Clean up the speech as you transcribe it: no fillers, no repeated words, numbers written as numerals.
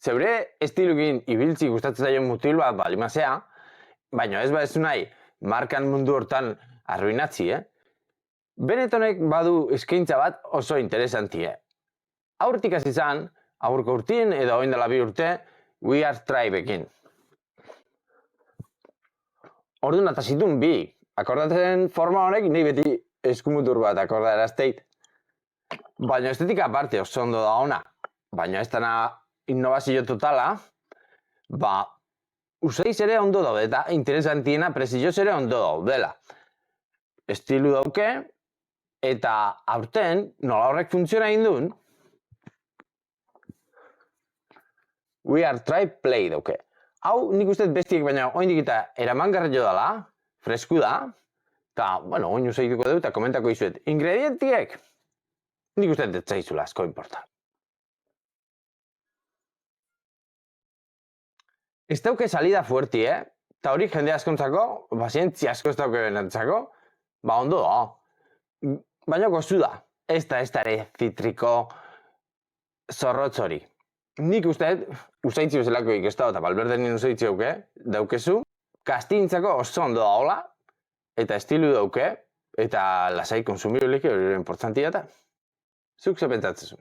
Zeure estilukin ibiltzi gustatzen zaio mutil bat balimazea, baina ez badezu nahi markan mundu hortan arruinatzi, Benettonek badu eskaintza bat oso interesantie. Aurretik hasi izan, aurreko urtien edo orain dela 2 urte, We Are Tribeekin. Orduan atazitun bi. Akordatzen forma honek nahi beti eskumutur bat akordarazteit. Baina estetika aparte oso ondo da ona. Baina ez dana innovazio totala, usaiz ere ondo daude eta interesantiena prezioz ere ondo daudela. Estilu dauke eta aurten nola horrek funtziona indun, We Are Tribe Play dauke. Hau nik uste bestiek baina oindik eta eramangarri dela, fresku da, eta, oin usaituko dut eta komentako izuet. Ingredientiek, nik uste ez zaizula asko importa. Ez dauke salida fuerti, eta hori jende askontzako, pazientzia asko ez dauke benentzako, ondo da. Baina gozu da, ez da ere zitriko zorrotz hori. Nik uste, usaitzi bezalako ikestau eta balberdenin usaitzi daukezu, kastintzako oso ondo da hola, eta estilu dauke, eta lasai konsumibilik hori importantia da. Zuk ze pentsatzen zu?